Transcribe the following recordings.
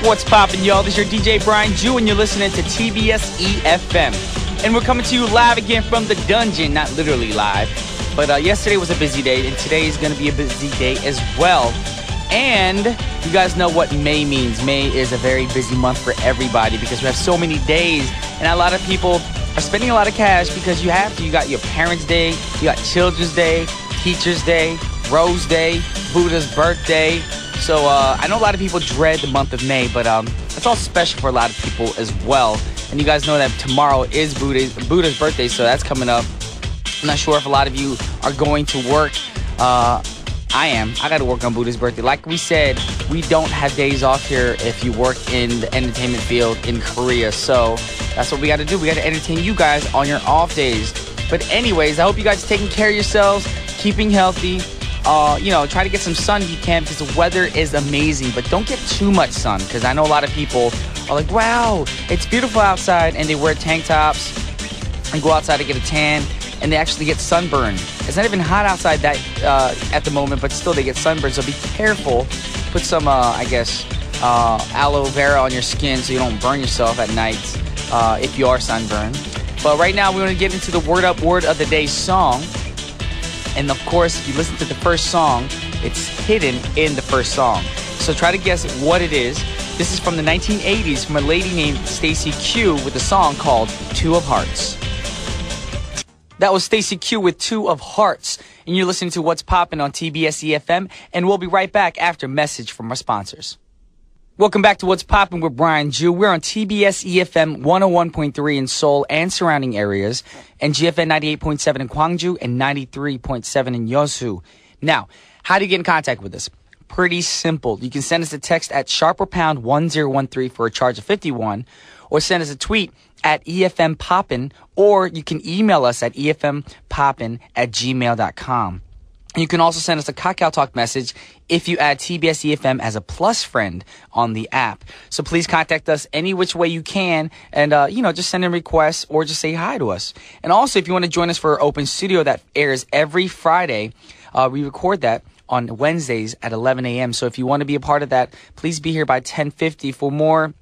What's poppin', y'all? This is your DJ Brian Jew, and you're listening to TBS efm. And we're coming to you live again from the dungeon, not literally live. But yesterday was a busy day, and today is going to be a busy day as well. And you guys know what May means. May is a very busy month for everybody because we have so many days, and a lot of people are spending a lot of cash because you have to. You got your Parents' Day, you got Children's Day, Teacher's Day, Rose Day, Buddha's birthday. So I know a lot of people dread the month of May, but it's all special for a lot of people as well. And you guys know that tomorrow is Buddha's birthday, so that's coming up. I'm not sure if a lot of you are going to work. I am. I got to work on Buddha's birthday. Like we said, we don't have days off here if you work in the entertainment field in Korea. So that's what we got to do. We got to entertain you guys on your off days. But anyways, I hope you guys are taking care of yourselves, keeping healthy. Try to get some sun if you can because the weather is amazing. But don't get too much sun because I know a lot of people are like, wow, it's beautiful outside. And they wear tank tops and go outside to get a tan. And they actually get sunburned. It's not even hot outside at the moment, but still they get sunburned. So be careful. Put some, aloe vera on your skin so you don't burn yourself at night if you are sunburned. But right now we want to get into the Word Up Word of the Day song. And of course, if you listen to the first song, it's hidden in the first song. So try to guess what it is. This is from the 1980s from a lady named Stacey Q with a song called Two of Hearts. That was Stacey Q with Two of Hearts. And you're listening to What's Poppin' on TBS efm. And we'll be right back after a message from our sponsors. Welcome back to What's Poppin' with Brian Jew. We're on TBS efm 101.3 in Seoul and surrounding areas, and GFN 98.7 in Gwangju and 93.7 in Yeosu. Now, how do you get in contact with us? Pretty simple. You can send us a text at sharp or pound 1013 for a charge of 51, or send us a tweet at efmpoppin, or you can email us at efmpoppin@gmail.com. You can also send us a Kakao Talk message if you add TBS EFM as a plus friend on the app. So please contact us any which way you can and, just send in requests or just say hi to us. And also, if you want to join us for our open studio that airs every Friday, we record that on Wednesdays at 11 a.m. So if you want to be a part of that, please be here by 10:50 for more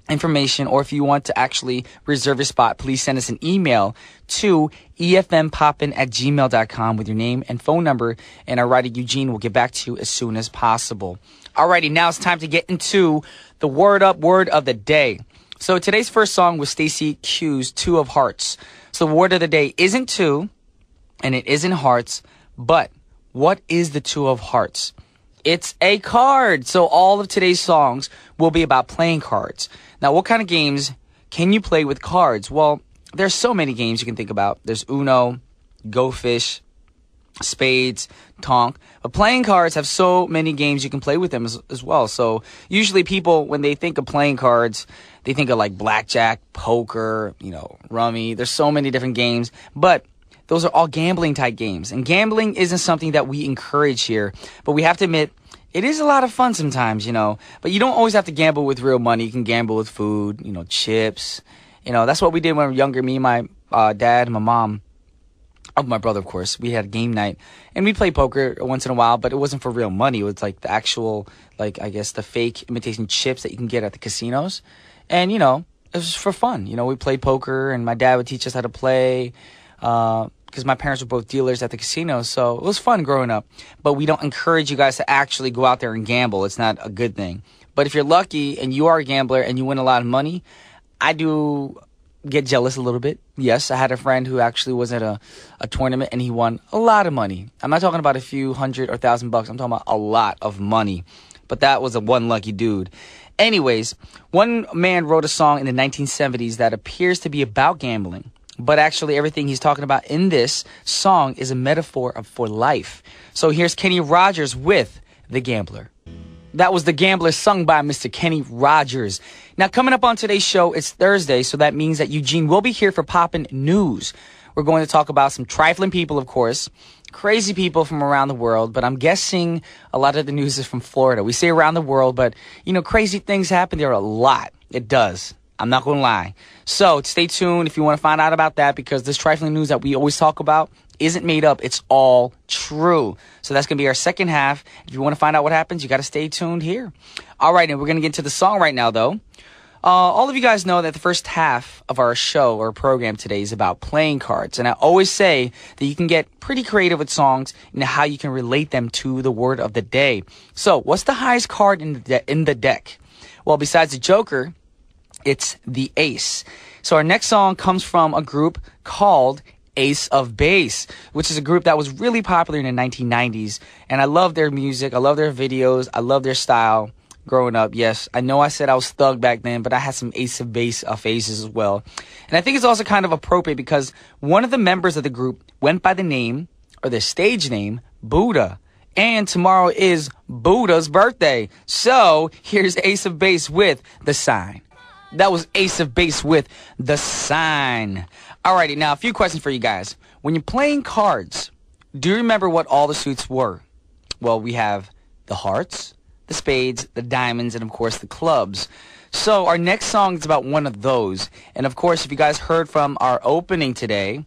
information, or if you want to actually reserve your spot, please send us an email to efmpoppin@gmail.com with your name and phone number, and our writer Eugene will get back to you as soon as possible. Alrighty, now it's time to get into the Word Up Word of the Day. So today's first song was Stacey Q's Two of Hearts. So the word of the day isn't two, and it isn't hearts, but what is the Two of Hearts? It's a card. So all of today's songs will be about playing cards. Now, what kind of games can you play with cards? Well, there's so many games you can think about. There's Uno, Go Fish, Spades, Tonk. But playing cards have so many games you can play with them as well. So usually people, when they think of playing cards, they think of like blackjack, poker, rummy. There's so many different games. But those are all gambling type games. And gambling isn't something that we encourage here. But we have to admit, it is a lot of fun sometimes, But you don't always have to gamble with real money. You can gamble with food, chips. That's what we did when we were younger. Me and my dad and my mom, my brother, of course. We had game night. And we played poker once in a while, but it wasn't for real money. It was like the actual, the fake imitation chips that you can get at the casinos. And, it was for fun. We played poker, and my dad would teach us how to play. Because my parents were both dealers at the casino, so it was fun growing up. But we don't encourage you guys to actually go out there and gamble. It's not a good thing. But if you're lucky and you are a gambler and you win a lot of money, I do get jealous a little bit. Yes, I had a friend who actually was at a tournament and he won a lot of money. I'm not talking about a few $100 or $1,000. I'm talking about a lot of money. But that was one lucky dude. Anyways, one man wrote a song in the 1970s that appears to be about gambling. But actually, everything he's talking about in this song is a metaphor for life. So here's Kenny Rogers with The Gambler. That was The Gambler sung by Mr. Kenny Rogers. Now, coming up on today's show, it's Thursday, so that means that Eugene will be here for Poppin' News. We're going to talk about some trifling people, of course, crazy people from around the world, but I'm guessing a lot of the news is from Florida. We say around the world, but, crazy things happen there a lot. It does. I'm not going to lie. So stay tuned if you want to find out about that, because this trifling news that we always talk about isn't made up. It's all true. So that's going to be our second half. If you want to find out what happens, you got to stay tuned here. All right, and we're going to get into the song right now, though. All of you guys know that the first half of our show or program today is about playing cards. And I always say that you can get pretty creative with songs and how you can relate them to the word of the day. So what's the highest card in the deck? Well, besides the Joker, it's the Ace. So our next song comes from a group called Ace of Base, which is a group that was really popular in the 1990s. And I love their music. I love their videos. I love their style growing up. Yes, I know I said I was thug back then, but I had some Ace of Base phases as well. And I think it's also kind of appropriate because one of the members of the group went by the name, or their stage name, Buddha. And tomorrow is Buddha's birthday. So here's Ace of Base with The Sign. That was Ace of Base with The Sign. Alrighty, now a few questions for you guys. When you're playing cards, do you remember what all the suits were? Well, we have the hearts, the spades, the diamonds, and of course the clubs. So our next song is about one of those. And of course, if you guys heard from our opening today,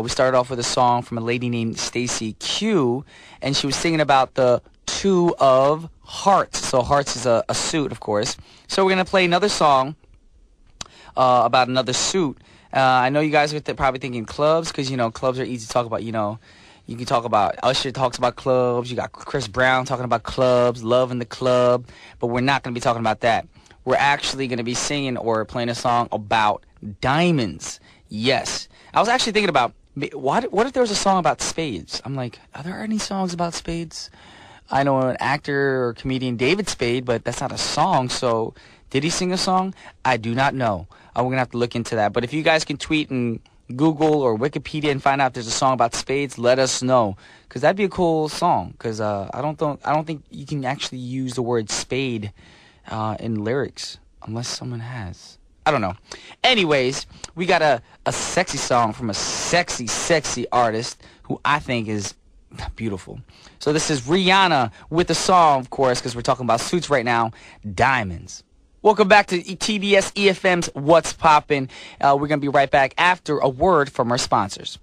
we started off with a song from a lady named Stacy Q, and she was singing about the two of hearts. So hearts is a suit, of course. So we're going to play another song about another suit. I know you guys are probably thinking clubs because, you know, clubs are easy to talk about. You know, you can talk about, Usher talks about clubs. You got Chris Brown talking about clubs, love in the club. But we're not going to be talking about that. We're actually going to be singing or playing a song about diamonds. Yes. I was actually thinking about, what if there was a song about spades? I'm like, are there any songs about spades? I know an actor or comedian, David Spade, but that's not a song. So did he sing a song? I do not know. We're going to have to look into that. But if you guys can tweet and Google or Wikipedia and find out if there's a song about spades, let us know. Because that'd be a cool song. Because I don't think you can actually use the word spade in lyrics unless someone has. I don't know. Anyways, we got a sexy song from a sexy, sexy artist who I think is beautiful. So this is Rihanna with the song, of course, because we're talking about suits right now, Diamonds. Welcome back to TBS EFM's What's Poppin'. We're going to be right back after a word from our sponsors.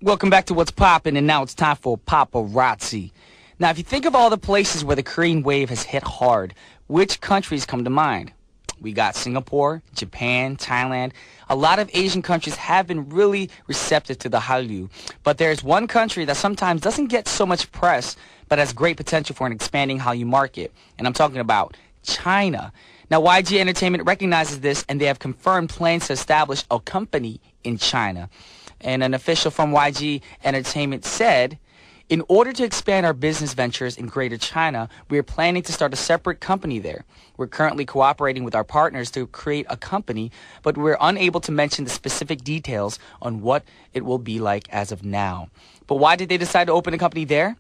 Welcome back to What's Poppin', and now it's time for Paparazzi. Now, if you think of all the places where the Korean wave has hit hard, which countries come to mind? We got Singapore, Japan, Thailand. A lot of Asian countries have been really receptive to the Hallyu. But there's one country that sometimes doesn't get so much press, but has great potential for an expanding Hallyu market. And I'm talking about China. Now, YG Entertainment recognizes this, and they have confirmed plans to establish a company in China. And an official from YG Entertainment said, in order to expand our business ventures in Greater China, we are planning to start a separate company there. We're currently cooperating with our partners to create a company, but we're unable to mention the specific details on what it will be like as of now. But why did they decide to open a company there?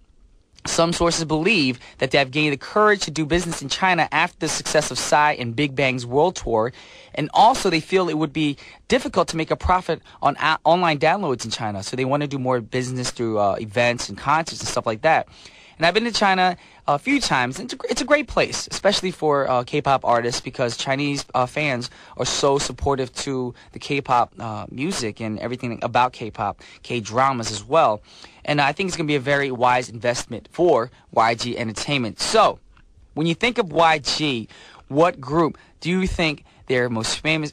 Some sources believe that they have gained the courage to do business in China after the success of Psy and Big Bang's world tour, and also they feel it would be difficult to make a profit on online downloads in China, so they want to do more business through events and concerts and stuff like that. And I've been to China a few times. It's a great place, especially for K-pop artists, because Chinese fans are so supportive to the K-pop music and everything about K-pop, K-dramas as well. And I think it's going to be a very wise investment for YG Entertainment. So, when you think of YG, what group do you think they're most famous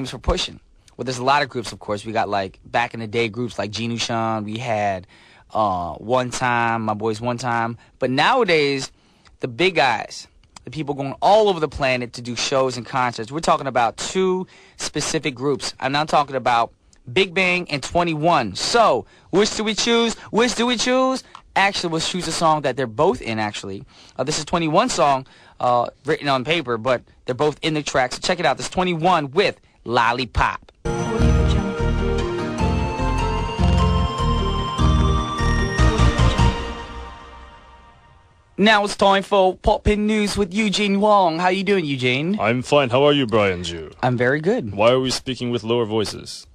for pushing? Well, there's a lot of groups, of course. We got, like, back in the day, groups like Jinushan. We had One Time, my boys One Time. But nowadays, the big guys, the people going all over the planet to do shows and concerts, we're talking about two specific groups. I'm not talking about Big Bang and 21. So, which do we choose? Which do we choose? Actually, we'll choose a song that they're both in, actually. This is 21's song written on paper, but they're both in the track. So check it out. This is 21 with Lollipop. Now it's time for Poppin News with Eugene Wong. How you doing, Eugene? I'm fine. How are you, Brian Ju? I'm very good. Why are we speaking with lower voices?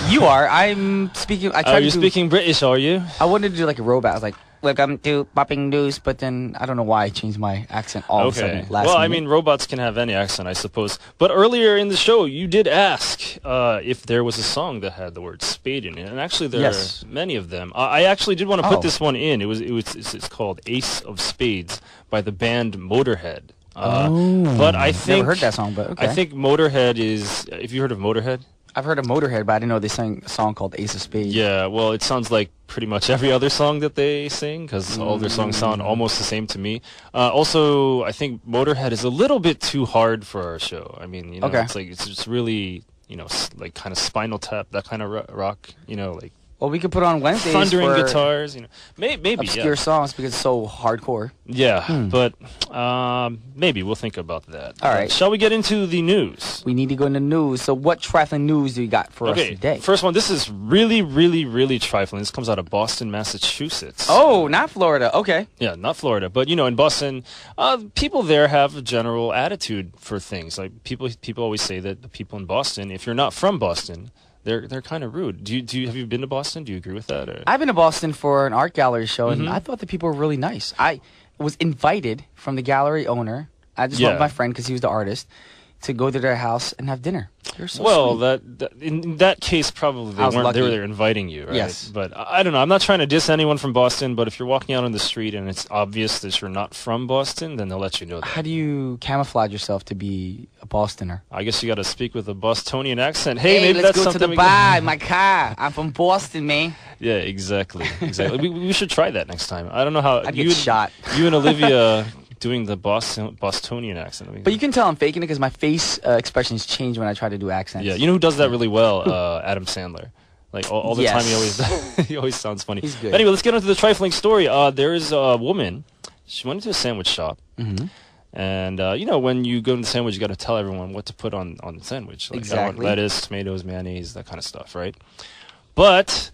You are. I'm speaking. Are you speaking British, are you? I wanted to do like a robot. I was like, welcome to Popping News. But then I don't know why I changed my accent all of a sudden. Well, I mean, robots can have any accent, I suppose. But earlier in the show, you did ask if there was a song that had the word spade in it, and actually there are many of them. I actually did want to put this one in. It's called Ace of Spades by the band Motorhead. But I think never heard that song. But okay. I think Motorhead is. Have you heard of Motorhead? I've heard of Motorhead, but I didn't know they sang a song called Ace of Spades. Yeah, well, it sounds like pretty much every other song that they sing, because all their songs sound almost the same to me. Also, I think Motorhead is a little bit too hard for our show. I mean, it's just really, like kind of Spinal Tap, that kind of rock, like. Well, we could put on Wednesdays thundering for guitars, maybe obscure songs because it's so hardcore. Yeah, but maybe we'll think about that. All right. Shall we get into the news? We need to go into news. So what trifling news do you got for us today? First one. This is really, really, really trifling. This comes out of Boston, Massachusetts. Oh, not Florida. Okay. Yeah, not Florida. But, in Boston, people there have a general attitude for things. Like, people always say that the people in Boston, if you're not from Boston, they're kind of rude. Have you been to Boston? Do you agree with that? Or? I've been to Boston for an art gallery show, and I thought the people were really nice. I was invited from the gallery owner. I just went with my friend because he was the artist to go to their house and have dinner. They're so sweet. In that case, probably they weren't. They were inviting you, right? Yes. But I don't know. I'm not trying to diss anyone from Boston, but if you're walking out on the street and it's obvious that you're not from Boston, then they'll let you know that. How do you camouflage yourself to be a Bostoner? I guess you got to speak with a Bostonian accent. Hey, maybe let's that's go something to the bar in my car. I'm from Boston, man. Yeah, exactly. we should try that next time. I don't know how. I'd get shot. You and Olivia. Doing the Bostonian accent. But you can tell I'm faking it because my face expressions change when I try to do accents. Yeah, you know who does that really well? Adam Sandler. Like all the time, he always sounds funny. He's good. Anyway, let's get into the trifling story. There is a woman. She went into a sandwich shop, and when you go to the sandwich, you got to tell everyone what to put on the sandwich. Like, exactly. I want lettuce, tomatoes, mayonnaise, that kind of stuff, right? But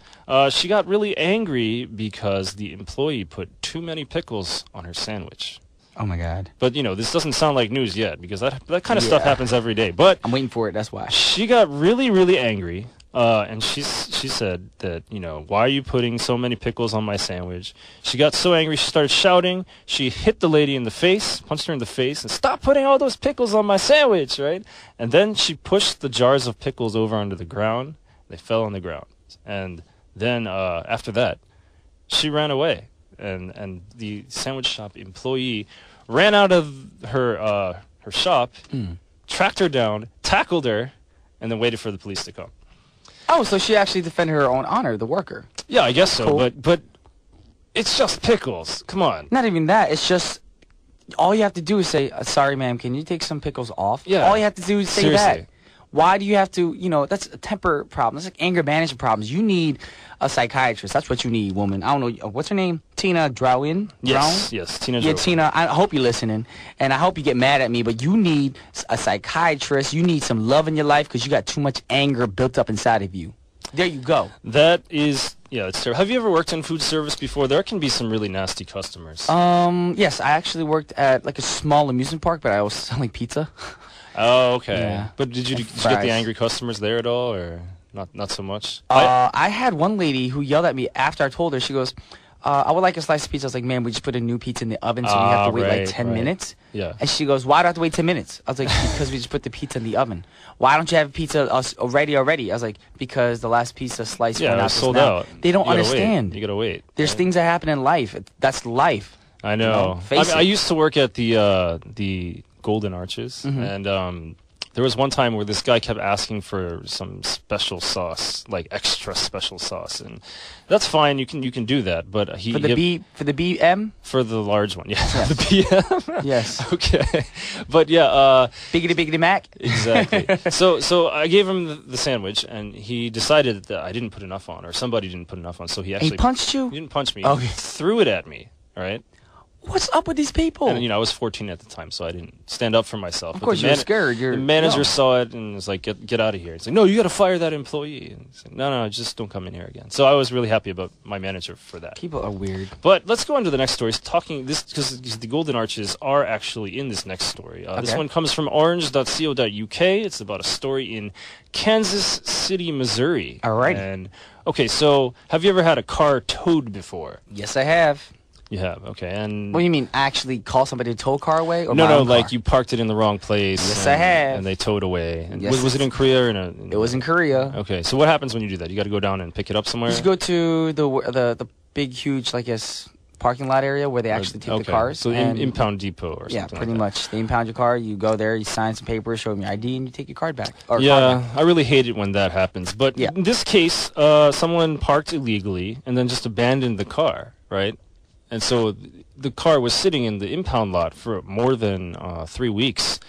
she got really angry because the employee put too many pickles on her sandwich. Oh my God! But this doesn't sound like news yet because that kind of stuff happens every day. But I'm waiting for it. That's why she got really, really angry, and she said that why are you putting so many pickles on my sandwich? She got so angry she started shouting. She hit the lady in the face, punched her in the face, and stop putting all those pickles on my sandwich, right? And then she pushed the jars of pickles over onto the ground. They fell on the ground, and then after that, she ran away, and the sandwich shop employee ran out of her shop, tracked her down, tackled her, and then waited for the police to come. Oh, so she actually defended her own honor, the worker. Yeah, I guess so. Cool. But it's just pickles. Come on. Not even that. It's just all you have to do is say, "Sorry, ma'am, can you take some pickles off?" Yeah. All you have to do is say Seriously. that. Why do you have to? That's a temper problem. That's like anger management problems. You need a psychiatrist. That's what you need, woman. I don't know. What's her name? Tina Drowan? Yes, Tina Drowan. Yeah, Tina, I hope you're listening, and I hope you get mad at me, but you need a psychiatrist. You need some love in your life because you got too much anger built up inside of you. There you go. That is, it's terrible. Have you ever worked in food service before? There can be some really nasty customers. Yes, I actually worked at like a small amusement park, but I was selling pizza. Oh, okay. Yeah. But did you get the angry customers there at all, or not so much? I had one lady who yelled at me after I told her. She goes, I would like a slice of pizza. I was like, "Ma'am, we just put a new pizza in the oven, so we have to wait like 10 minutes." Yeah. And she goes, "Why do I have to wait 10 minutes?" I was like, "Because we just put the pizza in the oven." "Why don't you have pizza ready already?" I was like, "Because the last pizza slice went it out was just sold now." out. They don't understand. You gotta wait. There's things that happen in life. That's life. I know. Face it. I used to work at the Golden Arches, and there was one time where this guy kept asking for some special sauce, like extra special sauce, and that's fine. You can do that, but for the BM for the large one, the BM. Yes. Okay, but biggity Mac. Exactly. So I gave him the sandwich, and he decided that I didn't put enough on, or somebody didn't put enough on, so he punched you. He didn't punch me. Okay. He threw it at me. All right. What's up with these people? And I was 14 at the time, so I didn't stand up for myself. Of course, you're scared. The manager saw it and was like, "Get out of here." It's like, "No, you got to fire that employee." And it's like, no, just don't come in here again. So I was really happy about my manager for that. People are weird. But let's go on to the next story. Because the Golden Arches are actually in this next story. This one comes from orange.co.uk. It's about a story in Kansas City, Missouri. All right. And okay, so have you ever had a car towed before? Yes, I have. You have, okay. And What do you mean, actually call somebody to tow a car away? Or no, my no, own like car? you parked it in the wrong place. Yes, I have. And they towed away. And Yes. was it in Korea or in a? It was in Korea. Okay, so what happens when you do that? You got to go down and pick it up somewhere. You just go to the big, huge, like, guess, parking lot area where they actually take the cars. So and impound depot or something. Yeah, pretty like that. much. They impound your car. You go there. You sign some papers, show them your ID, and you take your card back. Or car Yeah, back. I really hate it when that happens. But Yeah. in this case, someone parked illegally and then just abandoned the car, right? And so the car was sitting in the impound lot for more than 3 weeks.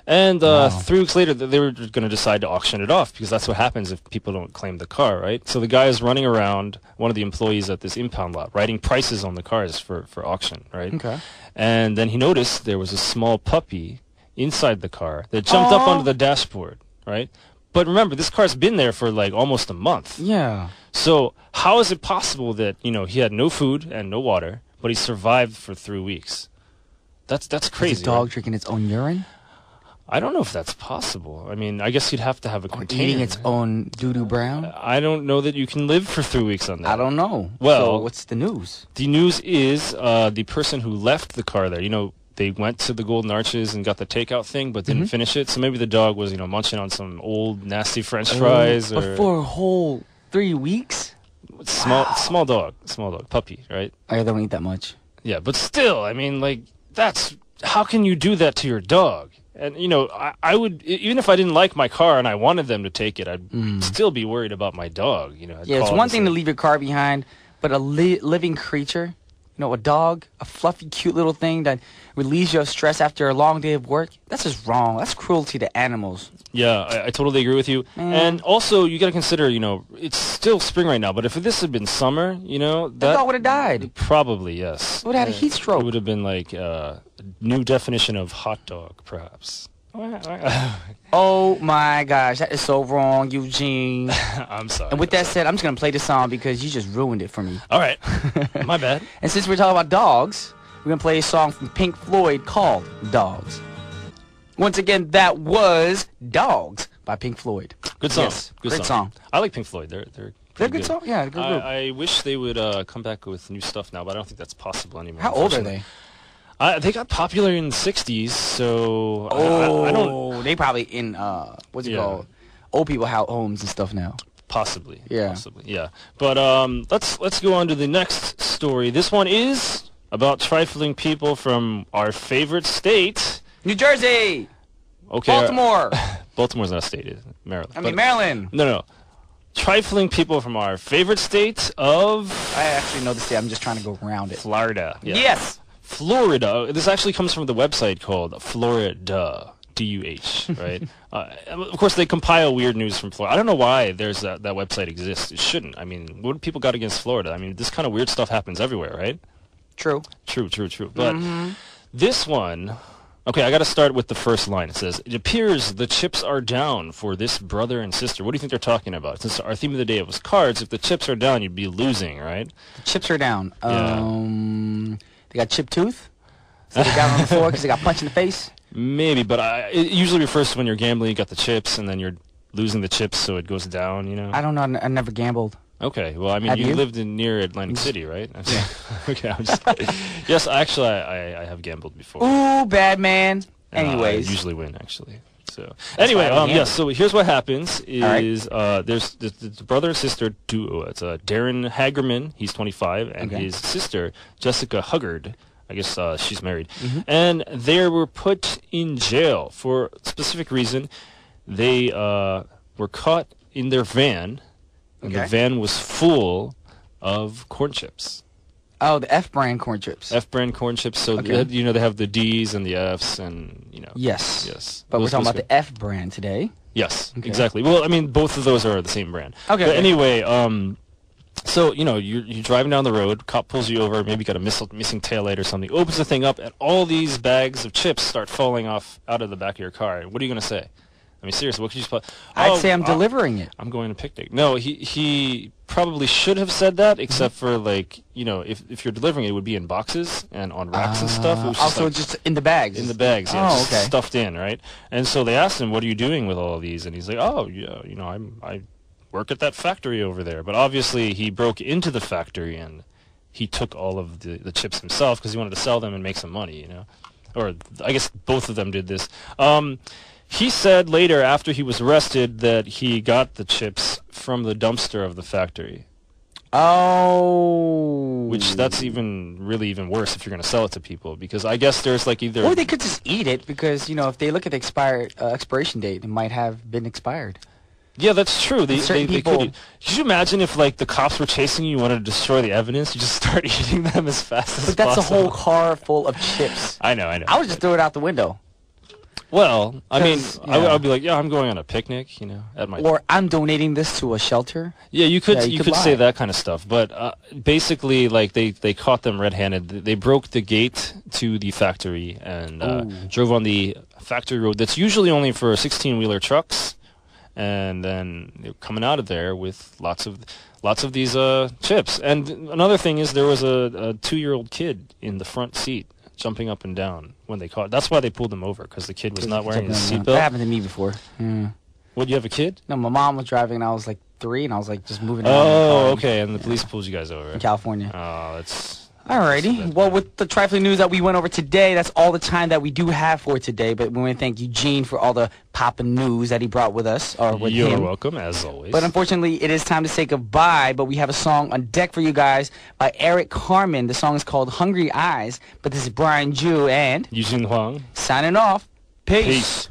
And 3 weeks later, they were going to decide to auction it off because that's what happens if people don't claim the car, right? So the guy is running around, one of the employees at this impound lot, writing prices on the cars for auction, right? Okay. And then he noticed there was a small puppy inside the car that jumped up onto the dashboard, right? But remember, this car's been there for like almost a month. Yeah. So how is it possible that, he had no food and no water, but he survived for 3 weeks? That's crazy. Is the dog right? drinking its own urine? I don't know if that's possible. I mean, I guess you'd have to have a Or container. eating its own doo-doo brown? I don't know that you can live for 3 weeks on that. I don't know. Well- so what's the news? The news is the person who left the car there, they went to the Golden Arches and got the takeout thing, but didn't finish it. So maybe the dog was, munching on some old nasty French fries. But for a whole 3 weeks? Small dog, puppy, right? I don't eat that much. Yeah, but still, I mean, like, how can you do that to your dog? And, I would, even if I didn't like my car and I wanted them to take it, I'd still be worried about my dog, I'd Yeah, it's call one and thing say- to leave your car behind, but a living creature, a dog, a fluffy, cute little thing that relieves your stress after a long day of work, that's just wrong. That's cruelty to animals. Yeah, I totally agree with you. And also, you got to consider, it's still spring right now, but if this had been summer, That dog would have died. Probably, yes. It would have had a heat stroke. It would have been like a new definition of hot dog, perhaps. Oh my gosh, that is so wrong, Eugene. I'm sorry. And with that said, I'm just going to play this song because you just ruined it for me. All right. My bad. And since we're talking about dogs, we're going to play a song from Pink Floyd called Dogs. Once again, that was Dogs by Pink Floyd. Good song. Yes, Good great song. I like Pink Floyd. They're They're pretty good song. Yeah, good group. I wish they would come back with new stuff now, but I don't think that's possible anymore. How old are unfortunately. they? They got popular in the 60s, so I don't... They probably in, what's it Yeah. called? Old people homes and stuff now. Possibly. Yeah. Possibly, yeah. But let's go on to the next story. This one is about trifling people from our favorite state. New Jersey! Okay. Baltimore! Baltimore's not a state, is it? Maryland. I mean, Maryland. No. Trifling people from our favorite state of I actually know the state. I'm just trying to go around it. Florida. Yeah. Yes! Florida. This actually comes from the website called Florida. DUH, right? Of course, they compile weird news from Florida. I don't know why there's that website exists. It shouldn't. I mean, what do people got against Florida? I mean, this kind of weird stuff happens everywhere, right? True. True. But this one, okay, I got to start with the first line. It says, "It appears the chips are down for this brother and sister." What do you think they're talking about? Since our theme of the day was cards, if the chips are down, you'd be losing, right? The chips are down. Yeah. They got chip tooth? So they got on the floor because they got punched in the face? Maybe, but it usually refers to when you're gambling, you got the chips, and then you're losing the chips, so it goes down, I don't know. I never gambled. Okay, well, I mean, Have you you? lived near Atlantic City, right? Yeah. Okay, I'm just... Yes, actually, I have gambled before. Ooh, bad man. And Anyways. I usually win, actually. So That's anyway, why I would yes. So here's what happens: right. is there's the brother and sister duo. It's Darren Hagerman, he's 25, and Okay. his sister Jessica Huggard. I guess she's married, and they were put in jail for a specific reason. They were caught in their van, and the Okay. van was full of corn chips. Oh, the F brand corn chips. F-brand corn chips. So Okay. they have the D's and the F's, and Yes. Yes. But we're Those- talking those about the F brand today. Yes, Okay. exactly. Well, I mean, both of those are the same brand. Okay, But okay. anyway, so you're driving down the road. Cop pulls you over. Maybe got a missing taillight or something. Opens the thing up, and all these bags of chips start falling off out of the back of your car. What are you gonna say? I mean, seriously, what could you spell? I'd say I'm delivering it. I'm going to picnic. No, he probably should have said that, except for like if you're delivering it, it would be in boxes and on racks and stuff. It was just Also, like, just in the bags. in the bags, yeah, Oh, just okay. stuffed in, right? And so they asked him, "What are you doing with all of these?" And he's like, "Oh, yeah, I work at that factory over there." But obviously, he broke into the factory and he took all of the chips himself because he wanted to sell them and make some money, you know? Or I guess both of them did this. He said later, after he was arrested, that he got the chips from the dumpster of the factory. Oh. Which that's even worse if you're going to sell it to people, because I guess there's like either... Or they could just eat it because, you know, if they look at the expiration date, it might have been expired. Yeah, that's true. They people... could. Could you imagine if, like, the cops were chasing you, you wanted to destroy the evidence, you just start eating them as fast as possible? But that's a whole car full of chips. I know. I would just throw it out the window. Well, I mean, yeah. I would be like, yeah, I'm going on a picnic, you know, at my... Or I'm donating this to a shelter. Yeah, you could lie. say that kind of stuff. But basically, like, they caught them red-handed. They broke the gate to the factory and drove on the factory road that's usually only for 16-wheeler trucks. And then they were coming out of there with lots of these chips. And another thing is there was a 2-year-old kid in the front seat jumping up and down when they caught. That's why they pulled him over, because the kid was not wearing his seatbelt. That happened to me before. What, you have a kid? No, my mom was driving and I was like 3 and I was like just moving around. Oh, okay. And the police pulled you guys over. In California. Oh, that's... Alrighty. Well, with the trifling news that we went over today, that's all the time that we do have for today. But we want to thank Eugene for all the Poppin news that he brought with us. Or with You're him. welcome, as always. But unfortunately, it is time to say goodbye. But we have a song on deck for you guys by Eric Carmen. The song is called Hungry Eyes. But this is Brian Ju and Eugene Huang. Signing off. Peace.